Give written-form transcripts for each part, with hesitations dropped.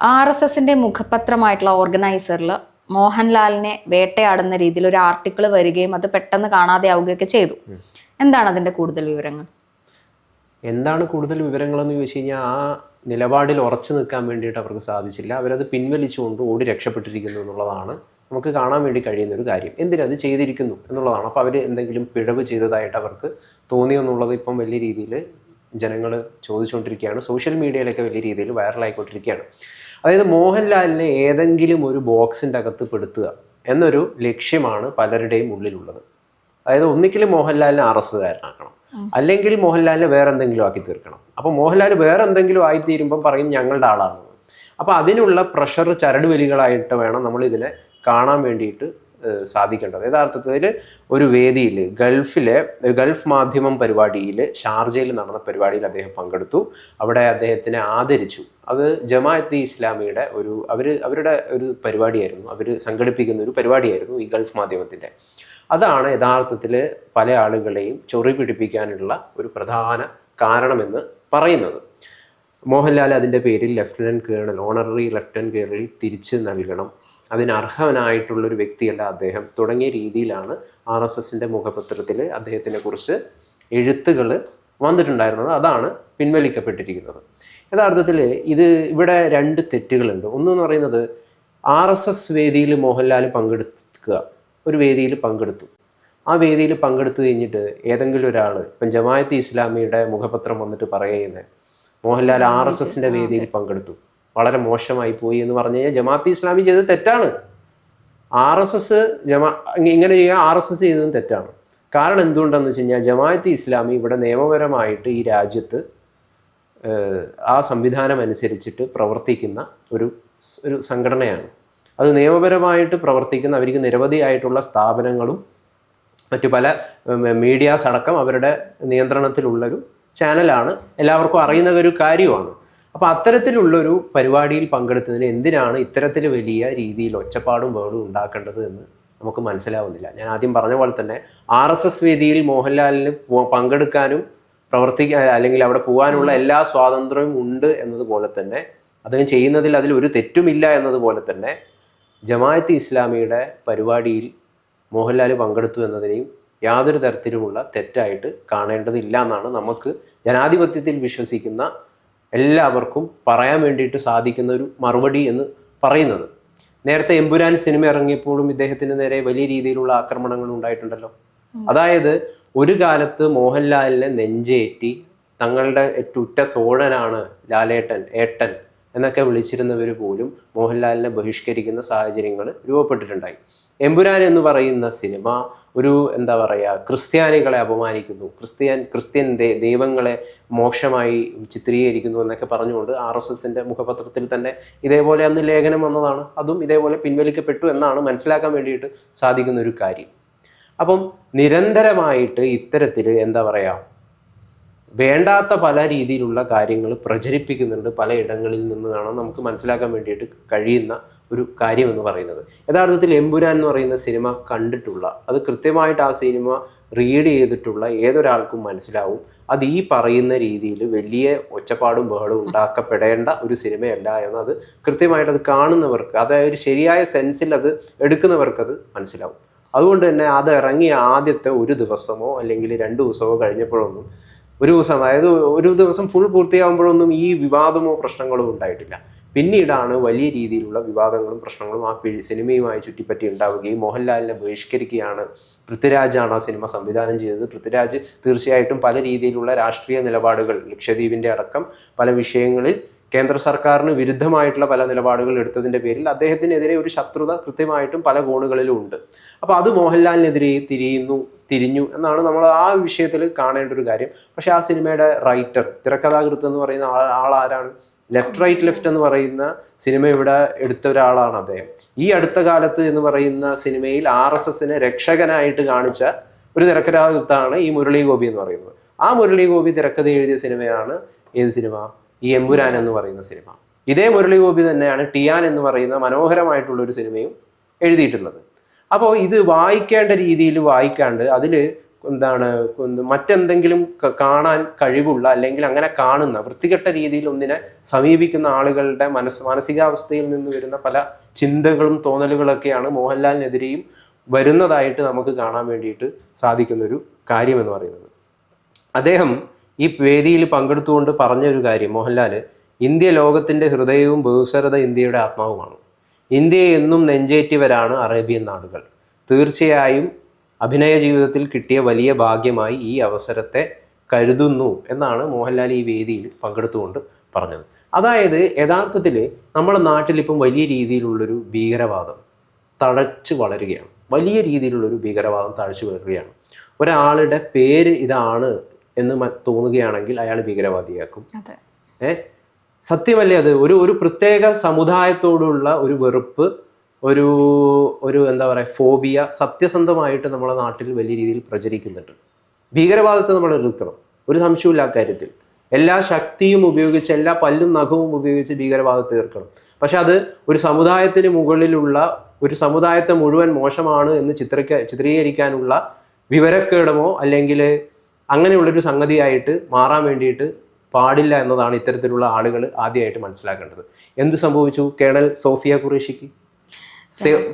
RSSന്റെ മുഖപത്രമായിട്ടുള്ള ഓർഗനൈസറിൽ മോഹൻലാലിനെ വേട്ടയാടുന്ന രീതിയിൽ ഒരു ആർട്ടിക്കിൾ വരികയും അത് പെട്ടെന്ന് കാണാതെയാവുകയൊക്കെ ചെയ്തു. എന്താണ് അതിന്റെ കൂടുതൽ വിവരങ്ങൾ? എന്താണ് കൂടുതൽ വിവരങ്ങളെന്ന് ചോദിച്ചു കഴിഞ്ഞാൽ, ആ നിലപാടിൽ ഉറച്ചു നിൽക്കാൻ വേണ്ടിയിട്ട് അവർക്ക് സാധിച്ചില്ല. അവരത് പിൻവലിച്ചുകൊണ്ട് ഓടി രക്ഷപ്പെട്ടിരിക്കുന്നു എന്നുള്ളതാണ് നമുക്ക് കാണാൻ വേണ്ടി കഴിയുന്ന ഒരു കാര്യം. എന്തിനത് ചെയ്തിരിക്കുന്നു എന്നുള്ളതാണ്. അപ്പോൾ അവർ എന്തെങ്കിലും പിഴവ് ചെയ്തതായിട്ട് അവർക്ക് തോന്നിയെന്നുള്ളത് ഇപ്പം വലിയ രീതിയിൽ ജനങ്ങൾ ചോദിച്ചുകൊണ്ടിരിക്കുകയാണ്. സോഷ്യൽ മീഡിയയിലൊക്കെ വലിയ രീതിയിൽ വൈറലായിക്കൊണ്ടിരിക്കുകയാണ്. അതായത് മോഹൻലാലിനെ ഏതെങ്കിലും ഒരു ബോക്സിൻ്റെ അകത്ത് പെടുത്തുക എന്നൊരു ലക്ഷ്യമാണ് പലരുടെയും ഉള്ളിലുള്ളത്. അതായത് ഒന്നിക്കലും മോഹൻലാലിനെ അറസ്റ്റുകാരനാക്കണം, അല്ലെങ്കിൽ മോഹൻലാലിനെ വേറെ എന്തെങ്കിലും ആക്കി തീർക്കണം. അപ്പോൾ മോഹൻലാൽ വേറെ എന്തെങ്കിലും ആയിത്തീരുമ്പം പറയും ഞങ്ങളുടെ ആളാണെന്ന്. അപ്പോൾ അതിനുള്ള പ്രഷർ ചരടുവലികളായിട്ട് വേണം നമ്മൾ ഇതിനെ കാണാൻ വേണ്ടിയിട്ട് സാധിക്കേണ്ടത്. യഥാർത്ഥത്തിൽ ഒരു വേദിയിൽ ഗൾഫ് മാധ്യമം പരിപാടിയിൽ, ഷാർജയിൽ നടന്ന പരിപാടിയിൽ അദ്ദേഹം പങ്കെടുത്തു. അവിടെ അദ്ദേഹത്തിനെ ആദരിച്ചു. അത് ജമാഅത്തെ ഇസ്ലാമിയുടെ അവരുടെ ഒരു പരിപാടിയായിരുന്നു. അവർ സംഘടിപ്പിക്കുന്ന ഒരു പരിപാടിയായിരുന്നു ഈ ഗൾഫ് മാധ്യമത്തിൻ്റെ. അതാണ് യഥാർത്ഥത്തിൽ പല ആളുകളെയും ചൊറി പിടിപ്പിക്കാനുള്ള ഒരു പ്രധാന കാരണമെന്ന് പറയുന്നത്. മോഹൻലാൽ അതിൻ്റെ പേരിൽ lieutenant colonel, honorary lieutenant colonel തിരിച്ച് നൽകണം, അതിനർഹനായിട്ടുള്ളൊരു വ്യക്തിയല്ല അദ്ദേഹം, തുടങ്ങിയ രീതിയിലാണ് RSSൻ്റെ മുഖപത്രത്തിൽ അദ്ദേഹത്തിനെ കുറിച്ച് എഴുത്തുകൾ വന്നിട്ടുണ്ടായിരുന്നത്. അതാണ് പിൻവലിക്കപ്പെട്ടിരിക്കുന്നത്. യഥാർത്ഥത്തിൽ ഇവിടെ രണ്ട് തെറ്റുകളുണ്ട്. ഒന്നെന്ന് പറയുന്നത്, RSS വേദിയിൽ മോഹൻലാൽ പങ്കെടുക്കുക, ഒരു വേദിയിൽ പങ്കെടുത്തു. ആ വേദിയിൽ പങ്കെടുത്തു കഴിഞ്ഞിട്ട് ഏതെങ്കിലും ഒരാൾ, ഇപ്പം ജമാഅത്തെ ഇസ്ലാമിയുടെ മുഖപത്രം വന്നിട്ട് പറയുന്നത് മോഹൻലാൽ RSSൻ്റെ വേദിയിൽ പങ്കെടുത്തു, വളരെ മോശമായി പോയി എന്ന് പറഞ്ഞു കഴിഞ്ഞാൽ ജമാഅത്തെ ഇസ്ലാമി ചെയ്തത് തെറ്റാണ്. ഇങ്ങനെ ചെയ്യുക RSS ചെയ്തതും തെറ്റാണ്. കാരണം എന്തുകൊണ്ടെന്ന് വെച്ച് കഴിഞ്ഞാൽ, ജമാഅത്തെ ഇസ്ലാമി ഇവിടെ നിയമപരമായിട്ട് ഈ രാജ്യത്ത് ആ സംവിധാനം അനുസരിച്ചിട്ട് പ്രവർത്തിക്കുന്ന ഒരു സംഘടനയാണ്. അത് നിയമപരമായിട്ട് പ്രവർത്തിക്കുന്ന, അവർക്ക് നിരവധിയായിട്ടുള്ള സ്ഥാപനങ്ങളും മറ്റു പല മീഡിയാസ് അടക്കം അവരുടെ നിയന്ത്രണത്തിലുള്ളൊരു ചാനലാണ്, എല്ലാവർക്കും അറിയുന്ന ഒരു കാര്യമാണ്. അപ്പോൾ അത്തരത്തിലുള്ളൊരു പരിപാടിയിൽ പങ്കെടുത്തതിന് എന്തിനാണ് ഇത്തരത്തിൽ വലിയ രീതിയിൽ ഒച്ചപ്പാടും ബഹളും ഉണ്ടാക്കേണ്ടത് എന്ന് നമുക്ക് മനസ്സിലാവുന്നില്ല. ഞാൻ ആദ്യം പറഞ്ഞ പോലെ തന്നെ RSS വേദിയിൽ മോഹൻലാലിന് പങ്കെടുക്കാനും പ്രവർത്തിക്കാൻ, അല്ലെങ്കിൽ അവിടെ പോകാനുള്ള എല്ലാ സ്വാതന്ത്ര്യവും ഉണ്ട് എന്നതുപോലെ തന്നെ, അദ്ദേഹം ചെയ്യുന്നതിൽ അതിൽ ഒരു തെറ്റുമില്ല എന്നതുപോലെ തന്നെ ജമാഅത്തെ ഇസ്ലാമിയുടെ പരിപാടിയിൽ മോഹൻലാൽ പങ്കെടുത്തു എന്നതിനെയും യാതൊരു തരത്തിലുമുള്ള തെറ്റായിട്ട് കാണേണ്ടതില്ല എന്നാണ് നമുക്ക് ജനാധിപത്യത്തിൽ വിശ്വസിക്കുന്ന എല്ലാവർക്കും പറയാൻ വേണ്ടിയിട്ട് സാധിക്കുന്ന ഒരു മറുപടി എന്ന് പറയുന്നത്. നേരത്തെ എമ്പുരാൻ സിനിമ ഇറങ്ങിയപ്പോഴും ഇദ്ദേഹത്തിന് നേരെ വലിയ രീതിയിലുള്ള ആക്രമണങ്ങൾ ഉണ്ടായിട്ടുണ്ടല്ലോ. അതായത് ഒരു കാലത്ത് മോഹൻലാലിനെ നെഞ്ചേറ്റി തങ്ങളുടെ ഉറ്റ തോഴനാണ് ലാലേട്ടൻ, ഏട്ടൻ എന്നൊക്കെ വിളിച്ചിരുന്നവർ പോലും മോഹൻലാലിനെ ബഹിഷ്കരിക്കുന്ന സാഹചര്യങ്ങൾ രൂപപ്പെട്ടിട്ടുണ്ടായി. എമ്പുരാൻ എന്ന് പറയുന്ന സിനിമ ഒരു ക്രിസ്ത്യാനികളെ അപമാനിക്കുന്നു, ക്രിസ്ത്യൻ ദൈവങ്ങളെ മോശമായി ചിത്രീകരിക്കുന്നു എന്നൊക്കെ പറഞ്ഞുകൊണ്ട് RSSൻ്റെ മുഖപത്രത്തിൽ തന്നെ ഇതേപോലെ അന്ന് ലേഖനം വന്നതാണ്. അതും ഇതേപോലെ പിൻവലിക്കപ്പെട്ടു എന്നാണ് മനസ്സിലാക്കാൻ വേണ്ടിയിട്ട് സാധിക്കുന്ന ഒരു കാര്യം. അപ്പം നിരന്തരമായിട്ട് ഇത്തരത്തിൽ വേണ്ടാത്ത പല രീതിയിലുള്ള കാര്യങ്ങൾ പ്രചരിപ്പിക്കുന്നുണ്ട് പല ഇടങ്ങളിൽ നിന്നാണ് നമുക്ക് മനസ്സിലാക്കാൻ വേണ്ടിയിട്ട് കഴിയുന്ന ഒരു കാര്യം എന്ന് പറയുന്നത്. യഥാർത്ഥത്തിൽ എമ്പുരാൻ എന്ന് പറയുന്ന സിനിമ കണ്ടിട്ടുള്ള, അത് കൃത്യമായിട്ട് ആ സിനിമ റീഡ് ചെയ്തിട്ടുള്ള ഏതൊരാൾക്കും മനസ്സിലാവും അത് ഈ പറയുന്ന രീതിയിൽ വലിയ ഒച്ചപ്പാടും ബഹളവും ഉണ്ടാക്കപ്പെടേണ്ട ഒരു സിനിമയല്ല എന്നത് കൃത്യമായിട്ട് അത് കാണുന്നവർക്ക്, അതായത് ശരിയായ സെൻസിൽ അത് എടുക്കുന്നവർക്കത് മനസ്സിലാവും. അതുകൊണ്ട് തന്നെ അത് ഇറങ്ങിയ ആദ്യത്തെ ഒരു ദിവസമോ അല്ലെങ്കിൽ 2 ദിവസമോ കഴിഞ്ഞപ്പോഴൊന്നും, അതായത് ഒരു ദിവസം ഫുൾ പൂർത്തിയാകുമ്പോഴൊന്നും ഈ വിവാദമോ പ്രശ്നങ്ങളോ ഉണ്ടായിട്ടില്ല. പിന്നീടാണ് വലിയ രീതിയിലുള്ള വിവാദങ്ങളും പ്രശ്നങ്ങളും ആ സിനിമയുമായി ചുറ്റിപ്പറ്റി ഉണ്ടാവുകയും മോഹൻലാലിനെ ബഹിഷ്കരിക്കുകയാണ്. പൃഥ്വിരാജാണ് ആ സിനിമ സംവിധാനം ചെയ്തത്. പൃഥ്വിരാജ് തീർച്ചയായിട്ടും പല രീതിയിലുള്ള രാഷ്ട്രീയ നിലപാടുകൾ, ലക്ഷദ്വീപിൻ്റെ അടക്കം പല വിഷയങ്ങളിൽ കേന്ദ്ര സർക്കാരിന് വിരുദ്ധമായിട്ടുള്ള പല നിലപാടുകൾ എടുത്തതിൻ്റെ പേരിൽ അദ്ദേഹത്തിനെതിരെ ഒരു ശത്രുത കൃത്യമായിട്ടും പല കോണുകളിലും ഉണ്ട്. അപ്പോൾ അത് മോഹൻലാലിനെതിരെ തിരിഞ്ഞു എന്നാണ് നമ്മൾ ആ വിഷയത്തിൽ കാണേണ്ട ഒരു കാര്യം. പക്ഷേ ആ സിനിമയുടെ റൈറ്റർ, തിരക്കഥാകൃത്ത് എന്ന് പറയുന്ന ആളാരാണ്? ലെഫ്റ്റ് എന്ന് പറയുന്ന സിനിമ ഇവിടെ എടുത്ത ഒരാളാണ് അദ്ദേഹം. ഈ അടുത്ത കാലത്ത് എന്ന് പറയുന്ന സിനിമയിൽ RSSനെ രക്ഷകനായിട്ട് കാണിച്ച ഒരു തിരക്കഥാകൃത്താണ് ഈ മുരളി ഗോപി എന്ന് പറയുന്നത്. ആ മുരളി ഗോപി തിരക്കഥ എഴുതിയ സിനിമയാണ് ഏത് സിനിമ? ഈ എമ്പുരാൻ എന്ന് പറയുന്ന സിനിമ. ഇതേ മുരളി ഗോപി തന്നെയാണ് ടിയാൻ എന്ന് പറയുന്ന മനോഹരമായിട്ടുള്ളൊരു സിനിമയും എഴുതിയിട്ടുള്ളത്. അപ്പോൾ ഇത് വായിക്കേണ്ട രീതിയിൽ വായിക്കാണ്ട് അതിൽ എന്താണ് മറ്റെന്തെങ്കിലും കാണാൻ കഴിവുള്ള അല്ലെങ്കിൽ അങ്ങനെ കാണുന്ന വൃത്തികെട്ട രീതിയിൽ ഒന്നിനെ സമീപിക്കുന്ന ആളുകളുടെ മാനസികാവസ്ഥയിൽ നിന്ന് വരുന്ന പല ചിന്തകളും തോന്നലുകളൊക്കെയാണ് മോഹൻലാലിനെതിരെയും വരുന്നതായിട്ട് നമുക്ക് കാണാൻ വേണ്ടിയിട്ട് സാധിക്കുന്നൊരു കാര്യമെന്ന് പറയുന്നത്. അദ്ദേഹം ഈ വേദിയിൽ പങ്കെടുത്തുകൊണ്ട് പറഞ്ഞൊരു കാര്യം, മോഹൻലാൽ, ഇന്ത്യ ലോകത്തിൻ്റെ ഹൃദയവും ബഹുസ്വരത ഇന്ത്യയുടെ ആത്മാവുമാണ്. ഇന്ത്യയെ എന്നും നെഞ്ചേറ്റിയവരാണ് അറേബ്യൻ നാടുകൾ. തീർച്ചയായും അഭിനയ ജീവിതത്തിൽ കിട്ടിയ വലിയ ഭാഗ്യമായി ഈ അവസരത്തെ കരുതുന്നു എന്നാണ് മോഹൻലാൽ ഈ വേദിയിൽ പങ്കെടുത്തുകൊണ്ട് പറഞ്ഞത്. അതായത് യഥാർത്ഥത്തിൽ നമ്മുടെ നാട്ടിലിപ്പം വലിയ രീതിയിലുള്ളൊരു ഭീകരവാദം തഴച്ചു വളരുകയാണ്. വലിയ രീതിയിലുള്ളൊരു ഭീകരവാദം തഴച്ചു വളരുകയാണ്. ഒരാളുടെ പേര് ഇതാണ് എന്ന് തോന്നുകയാണെങ്കിൽ അയാൾ ഭീകരവാദിയാക്കും. സത്യമല്ലേ അത്? ഒരു പ്രത്യേക സമുദായത്തോടുള്ള ഒരു വെറുപ്പ്, ഒരു എന്താ പറയുക, ഫോബിയ സത്യസന്ധമായിട്ട് നമ്മുടെ നാട്ടിൽ വലിയ രീതിയിൽ പ്രചരിക്കുന്നുണ്ട്. ഭീകരവാദത്തെ നമ്മൾ എതിർക്കണം, ഒരു സംശയമില്ല അക്കാര്യത്തിൽ. എല്ലാ ശക്തിയും ഉപയോഗിച്ച്, എല്ലാ പല്ലും നഖവും ഉപയോഗിച്ച് ഭീകരവാദത്തെ എതിർക്കണം. പക്ഷെ അത് ഒരു സമുദായത്തിന് മുകളിലുള്ള, ഒരു സമുദായത്തെ മുഴുവൻ മോശമാണ് എന്ന് ചിത്രീകരിക്കാനുള്ള വിവരക്കേടമോ അല്ലെങ്കിൽ അങ്ങനെയുള്ളൊരു സംഗതിയായിട്ട് മാറാൻ വേണ്ടിയിട്ട് പാടില്ല എന്നതാണ് ഇത്തരത്തിലുള്ള ആളുകൾ ആദ്യമായിട്ട് മനസ്സിലാക്കേണ്ടത്. എന്ത് സംഭവിച്ചു കേണൽ സോഫിയ ഖുറേഷിക്ക്?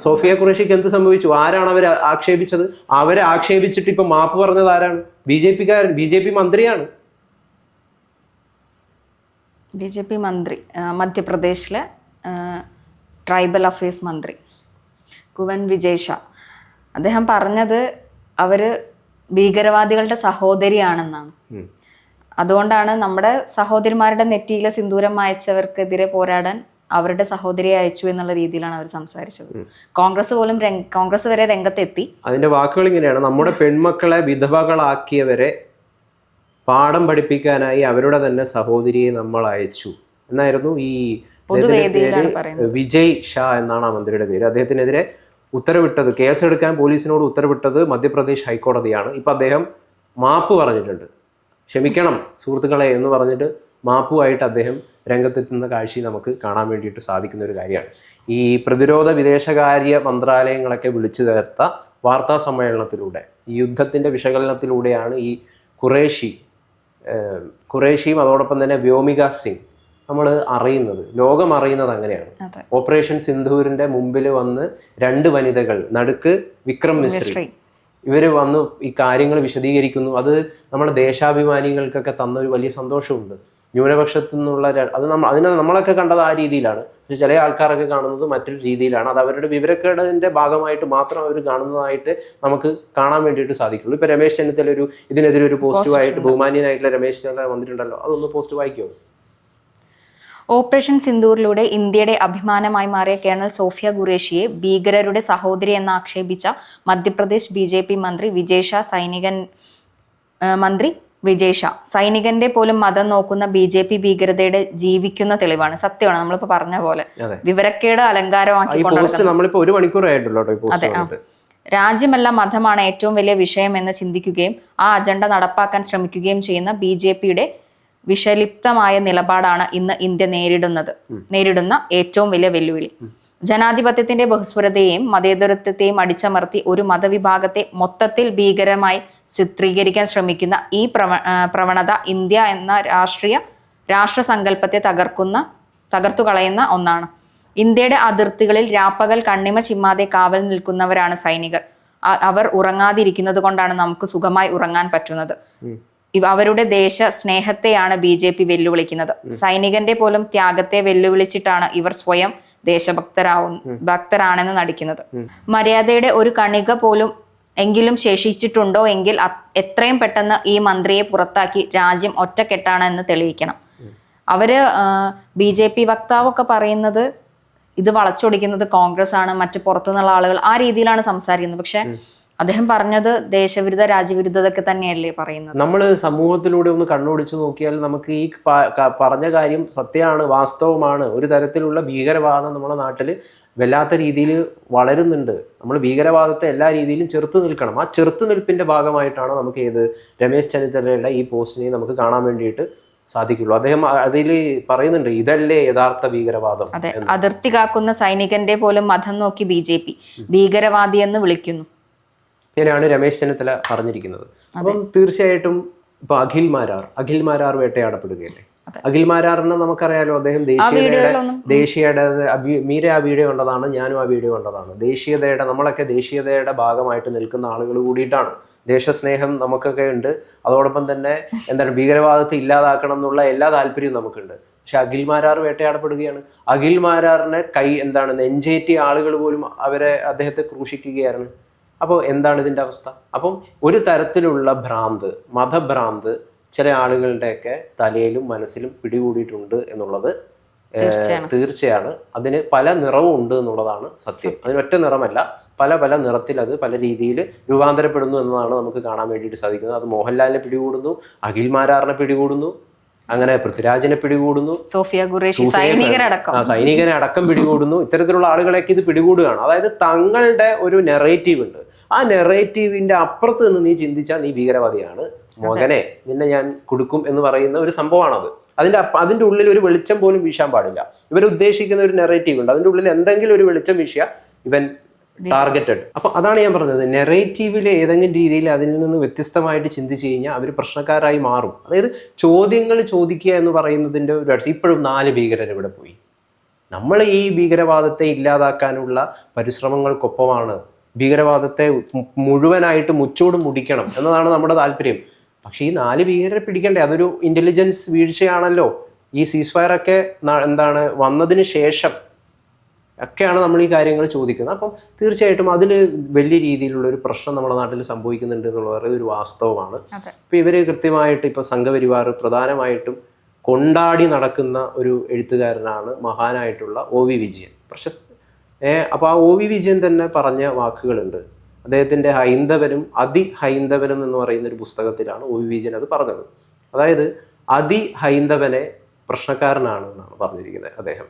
സോഫിയ ഖുറേഷിക്ക് എന്ത് സംഭവിച്ചു? ആരാണ് അവരെ ആക്ഷേപിച്ചത്? അവരെ ആക്ഷേപിച്ചിട്ട് ഇപ്പൊ മാപ്പ് പറഞ്ഞത് ആരാണ്? BJP മന്ത്രിയാണ്. BJP മന്ത്രി, മധ്യപ്രദേശിലെ ട്രൈബൽ അഫയേഴ്സ് മന്ത്രി കുവൻ വിജയ് ഷാ. അദ്ദേഹം പറഞ്ഞത് അവര് ഭീകരവാദികളുടെ സഹോദരിയാണെന്നാണ്. അതുകൊണ്ടാണ് നമ്മുടെ സഹോദരിമാരുടെ നെറ്റിയിലെ സിന്ദൂരം മായച്ചവർക്കെതിരെ പോരാടാൻ അവരുടെ സഹോദരിയെ അയച്ചു എന്നുള്ള രീതിയിലാണ് അവർ സംസാരിച്ചത്. കോൺഗ്രസ് വരെ രംഗത്തെത്തി. അതിന്റെ വാക്കുകൾ ഇങ്ങനെയാണ്: നമ്മുടെ പെൺമക്കളെ വിധവകളാക്കിയവരെ പാഠം പഠിപ്പിക്കാനായി അവരുടെ തന്നെ സഹോദരിയെ നമ്മൾ അയച്ചു എന്നായിരുന്നു ഈ പൊതുവേദിയിലാണ് പറയുന്നത്. വിജയ് ഷാ എന്നാണ് ആ മന്ത്രിയുടെ പേര്. അദ്ദേഹത്തിനെതിരെ ഉത്തരവിട്ടത്, കേസെടുക്കാൻ പോലീസിനോട് ഉത്തരവിട്ടത് മധ്യപ്രദേശ് ഹൈക്കോടതിയാണ്. ഇപ്പൊ അദ്ദേഹം മാപ്പ് പറഞ്ഞിട്ടുണ്ട്. ക്ഷമിക്കണം സുഹൃത്തുക്കളെ എന്ന് പറഞ്ഞിട്ട് മാപ്പുമായിട്ട് അദ്ദേഹം രംഗത്തെത്തുന്ന കാഴ്ച നമുക്ക് കാണാൻ വേണ്ടിയിട്ട് സാധിക്കുന്ന ഒരു കാര്യമാണ്. ഈ പ്രതിരോധ വിദേശകാര്യ മന്ത്രാലയങ്ങളൊക്കെ വിളിച്ചു ചേർത്ത വാർത്താ സമ്മേളനത്തിലൂടെ, ഈ യുദ്ധത്തിൻ്റെ വിശകലനത്തിലൂടെയാണ് ഈ ഖുറേഷിയും അതോടൊപ്പം തന്നെ വ്യോമിക സിംഗ് നമ്മൾ അറിയുന്നത്, ലോകം അറിയുന്നത് അങ്ങനെയാണ്. ഓപ്പറേഷൻ സിന്ധൂരിന്റെ മുമ്പിൽ വന്ന് 2 വനിതകൾ, നടുക്ക് വിക്രം മിശ്രി, ഇവര് വന്ന് ഈ കാര്യങ്ങൾ വിശദീകരിക്കുന്നു. അത് നമ്മുടെ ദേശാഭിമാനികൾക്കൊക്കെ തന്ന ഒരു വലിയ സന്തോഷമുണ്ട്. ന്യൂനപക്ഷത്തു നിന്നുള്ള അതിനെ നമ്മളൊക്കെ കണ്ടത് ആ രീതിയിലാണ്. പക്ഷെ ചില ആൾക്കാരൊക്കെ കാണുന്നത് മറ്റൊരു രീതിയിലാണ്. അത് അവരുടെ വിവരക്കേടിന്റെ ഭാഗമായിട്ട് മാത്രം അവർ കാണുന്നതായിട്ട് നമുക്ക് കാണാൻ വേണ്ടിയിട്ട് സാധിക്കുള്ളൂ. ഇപ്പൊ രമേശ് ചെന്നിത്തല ഇതിനെതിരെ ഒരു പോസിറ്റീവായിട്ട് ബഹുമാന്യനായിട്ടുള്ള രമേശ് ചെന്നിത്തല വന്നിട്ടുണ്ടല്ലോ, അതൊന്ന് പോസ്റ്റ് വായിക്കുമോ? ഓപ്പറേഷൻ സിന്ദൂറിലൂടെ ഇന്ത്യയുടെ അഭിമാനമായി മാറിയ കേണൽ സോഫിയ ഖുറേഷിയെ ഭീകരരുടെ സഹോദരി എന്ന് ആക്ഷേപിച്ച മധ്യപ്രദേശ് BJP മന്ത്രി വിജയ് ഷാ സൈനികന്റെ പോലും മതം നോക്കുന്ന BJP ഭീകരതയുടെ ജീവിക്കുന്ന തെളിവാണ്. സത്യമാണ്, നമ്മളിപ്പോ പറഞ്ഞ പോലെ വിവരക്കേട് അലങ്കാരമാക്കി. അതെ, രാജ്യമല്ല മതമാണ് ഏറ്റവും വലിയ വിഷയം എന്ന് ചിന്തിക്കുകയും ആ അജണ്ട നടപ്പാക്കാൻ ശ്രമിക്കുകയും ചെയ്യുന്ന BJPയുടെ വിഷലിപ്തമായ നിലപാടാണ് ഇന്ന് ഇന്ത്യ നേരിടുന്ന ഏറ്റവും വലിയ വെല്ലുവിളി. ജനാധിപത്യത്തിന്റെ ബഹുസ്വരതയെയും മതേതരത്വത്തെയും അടിച്ചമർത്തി ഒരു മതവിഭാഗത്തെ മൊത്തത്തിൽ ഭീകരമായി ചിത്രീകരിക്കാൻ ശ്രമിക്കുന്ന ഈ പ്രവണത ഇന്ത്യ എന്ന രാഷ്ട്രസങ്കല്പത്തെ തകർത്തു കളയുന്ന ഒന്നാണ്. ഇന്ത്യയുടെ അതിർത്തികളിൽ രാപ്പകൽ കണ്ണിമ ചിമ്മാതെ കാവൽ നിൽക്കുന്നവരാണ് സൈനികർ. അവർ ഉറങ്ങാതിരിക്കുന്നത് കൊണ്ടാണ് നമുക്ക് സുഖമായി ഉറങ്ങാൻ പറ്റുന്നത്. അവരുടെ ദേശ സ്നേഹത്തെയാണ് BJP വെല്ലുവിളിക്കുന്നത്. സൈനികന്റെ പോലും ത്യാഗത്തെ വെല്ലുവിളിച്ചിട്ടാണ് ഇവർ സ്വയം ഭക്തരാണെന്ന് നടിക്കുന്നത്. മര്യാദയുടെ ഒരു കണിക പോലും എങ്കിലും ശേഷിച്ചിട്ടുണ്ടോ എങ്കിൽ എത്രയും പെട്ടെന്ന് ഈ മന്ത്രിയെ പുറത്താക്കി രാജ്യം ഒറ്റക്കെട്ടാണ് എന്ന് തെളിയിക്കണം. അവര് BJP വക്താവൊക്കെ പറയുന്നത് ഇത് വളച്ചൊടിക്കുന്നത് കോൺഗ്രസ് ആണ്, മറ്റു പുറത്തുനിന്നുള്ള ആളുകൾ, ആ രീതിയിലാണ് സംസാരിക്കുന്നത്. പക്ഷെ അദ്ദേഹം പറഞ്ഞത് ദേശവിരുദ്ധ രാജ്യവിരുദ്ധതൊക്കെ തന്നെയല്ലേ പറയുന്നത്. നമ്മൾ സമൂഹത്തിലൂടെ ഒന്ന് കണ്ണോടിച്ചു നോക്കിയാൽ നമുക്ക് ഈ പറഞ്ഞ കാര്യം സത്യമാണ്, വാസ്തവമാണ്. ഒരു തരത്തിലുള്ള ഭീകരവാദം നമ്മുടെ നാട്ടിൽ വല്ലാത്ത രീതിയിൽ വളരുന്നുണ്ട്. നമ്മൾ ഭീകരവാദത്തെ എല്ലാ രീതിയിലും ചെറുത്ത് നിൽക്കണം. ആ ചെറുത്ത് നിൽപ്പിന്റെ ഭാഗമായിട്ടാണ് നമുക്ക് രമേശ് ചെന്നിത്തലയുടെ ഈ പോസ്റ്റിനെ നമുക്ക് കാണാൻ വേണ്ടിയിട്ട് സാധിക്കുള്ളൂ. അദ്ദേഹം അതിൽ പറയുന്നുണ്ട്, ഇതല്ലേ യഥാർത്ഥ ഭീകരവാദം. അതെ, അതിർത്തി കാക്കുന്ന സൈനികന്റെ പോലും മതം നോക്കി BJP ഭീകരവാദി എന്ന് വിളിക്കുന്നു. ഇങ്ങനെയാണ് രമേശ് ചെന്നിത്തല പറഞ്ഞിരിക്കുന്നത്. അപ്പം തീർച്ചയായിട്ടും ഇപ്പൊ അഖിൽ മാരാർ വേട്ടയാടപ്പെടുകയല്ലേ. അഖിൽ മാരാറിനെ നമുക്കറിയാലോ, അദ്ദേഹം ദേശീയതയുടെ മീര ആ വീഡിയോ കണ്ടതാണ്, ഞാനും ആ വീഡിയോ കണ്ടതാണ്. ദേശീയതയുടെ, നമ്മളൊക്കെ ദേശീയതയുടെ ഭാഗമായിട്ട് നിൽക്കുന്ന ആളുകൾ കൂടിയിട്ടാണ്. ദേശസ്നേഹം നമുക്കൊക്കെ ഉണ്ട്. അതോടൊപ്പം തന്നെ എന്താണ്, ഭീകരവാദത്തെ ഇല്ലാതാക്കണം എന്നുള്ള എല്ലാ താല്പര്യവും നമുക്കുണ്ട്. പക്ഷെ അഖിൽ മാരാർ വേട്ടയാടപ്പെടുകയാണ്. അഖിൽ മാരാറിനെ നെഞ്ചേറ്റിയ ആളുകൾ പോലും അദ്ദേഹത്തെ ക്രൂശിക്കുകയാണ്. അപ്പോൾ എന്താണ് ഇതിൻ്റെ അവസ്ഥ? അപ്പം ഒരു തരത്തിലുള്ള ഭ്രാന്ത്, മതഭ്രാന്ത് ചില ആളുകളുടെയൊക്കെ തലയിലും മനസ്സിലും പിടികൂടിയിട്ടുണ്ട് എന്നുള്ളത് തീർച്ചയാണ്. അതിന് പല നിറവും ഉണ്ട് എന്നുള്ളതാണ് സത്യം. അതിനൊറ്റ നിറമല്ല, പല നിറത്തിൽ അത് പല രീതിയിൽ രൂപാന്തരപ്പെടുന്നു എന്നതാണ് നമുക്ക് കാണാൻ വേണ്ടിയിട്ട് സാധിക്കുന്നത്. അത് മോഹൻലാലിനെ പിടികൂടുന്നു, അഖിൽ മാരാറിനെ പിടികൂടുന്നു, അങ്ങനെ പൃഥ്വിരാജിനെ പിടികൂടുന്നു, സോഫിയ ഖുറേഷി സൈനികനെ അടക്കം പിടികൂടുന്നു. ഇത്തരത്തിലുള്ള ആളുകളെയൊക്കെ ഇത് പിടികൂടുകയാണ്. അതായത് തങ്ങളുടെ ഒരു നെറേറ്റീവ് ഉണ്ട്. ആ നെറേറ്റീവിന്റെ അപ്പുറത്ത് നിന്ന് നീ ചിന്തിച്ചാൽ നീ ഭീകരവാദിയാണ്, മകനെ നിന്നെ ഞാൻ കൊടുക്കും എന്ന് പറയുന്ന ഒരു സംഭവമാണത്. അതിന്റെ ഉള്ളിൽ ഒരു വെളിച്ചം പോലും വീശാൻ പാടില്ല. ഇവർ ഉദ്ദേശിക്കുന്ന ഒരു നെറേറ്റീവ് ഉണ്ട്, അതിന്റെ ഉള്ളിൽ എന്തെങ്കിലും ഒരു വെളിച്ചം വീശിയ ഇവൻ ടാർഗറ്റഡ്. അപ്പൊ അതാണ് ഞാൻ പറഞ്ഞത്, നെറേറ്റീവിലെ ഏതെങ്കിലും രീതിയിൽ അതിൽ നിന്ന് വ്യത്യസ്തമായിട്ട് ചിന്തിച്ചു കഴിഞ്ഞാൽ അവർ പ്രശ്നക്കാരായി മാറും. അതായത് ചോദ്യങ്ങൾ ചോദിക്കുക എന്ന് പറയുന്നതിന്റെ ഒരു ഇപ്പോഴും 4 ഭീകരർ ഇവിടെ പോയി. നമ്മൾ ഈ ഭീകരവാദത്തെ ഇല്ലാതാക്കാനുള്ള പരിശ്രമങ്ങൾക്കൊപ്പമാണ്. ഭീകരവാദത്തെ മുഴുവനായിട്ട് മുച്ചോട് മുടിക്കണം എന്നതാണ് നമ്മുടെ താല്പര്യം. പക്ഷെ ഈ 4 ഭീകരരെ പിടിക്കണ്ടേ? അതൊരു ഇന്റലിജൻസ് വീഴ്ചയാണല്ലോ. ഈ സീസ് ഒക്കെ വന്നതിന് ശേഷം ഒക്കെയാണ് നമ്മൾ ഈ കാര്യങ്ങൾ ചോദിക്കുന്നത്. അപ്പം തീർച്ചയായിട്ടും അതിൽ വലിയ രീതിയിലുള്ള ഒരു പ്രശ്നം നമ്മുടെ നാട്ടിൽ സംഭവിക്കുന്നുണ്ട് എന്നുള്ളത് ഒരു വാസ്തവമാണ്. ഇപ്പം ഇവർ കൃത്യമായിട്ട് ഇപ്പം സംഘപരിവാർ പ്രധാനമായിട്ടും കൊണ്ടാടി നടക്കുന്ന ഒരു എഴുത്തുകാരനാണ് മഹാനായിട്ടുള്ള OV വിജയൻ, പ്രശസ്ത. അപ്പോൾ ആ OV വിജയൻ തന്നെ പറഞ്ഞ വാക്കുകളുണ്ട്. അദ്ദേഹത്തിൻ്റെ ഹൈന്ദവനും അതിഹൈന്ദവനും എന്ന് പറയുന്ന ഒരു പുസ്തകത്തിലാണ് OV വിജയൻ അത് പറഞ്ഞത്. അതായത് അതിഹൈന്ദവനെ പ്രശ്നക്കാരനാണ് എന്നാണ് പറഞ്ഞിരിക്കുന്നത് അദ്ദേഹം.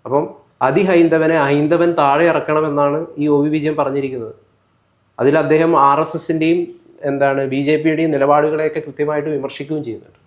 അപ്പം അതിഹൈന്ദവനെ ഹൈന്ദവൻ താഴെ ഇറക്കണമെന്നാണ് ഈ OV വിജയൻ പറഞ്ഞിരിക്കുന്നത്. അതിൽ അദ്ദേഹം RSSന്റെയും BJPയുടെയും നിലപാടുകളെയൊക്കെ കൃത്യമായിട്ട് വിമർശിക്കുകയും ചെയ്യുന്നുണ്ട്.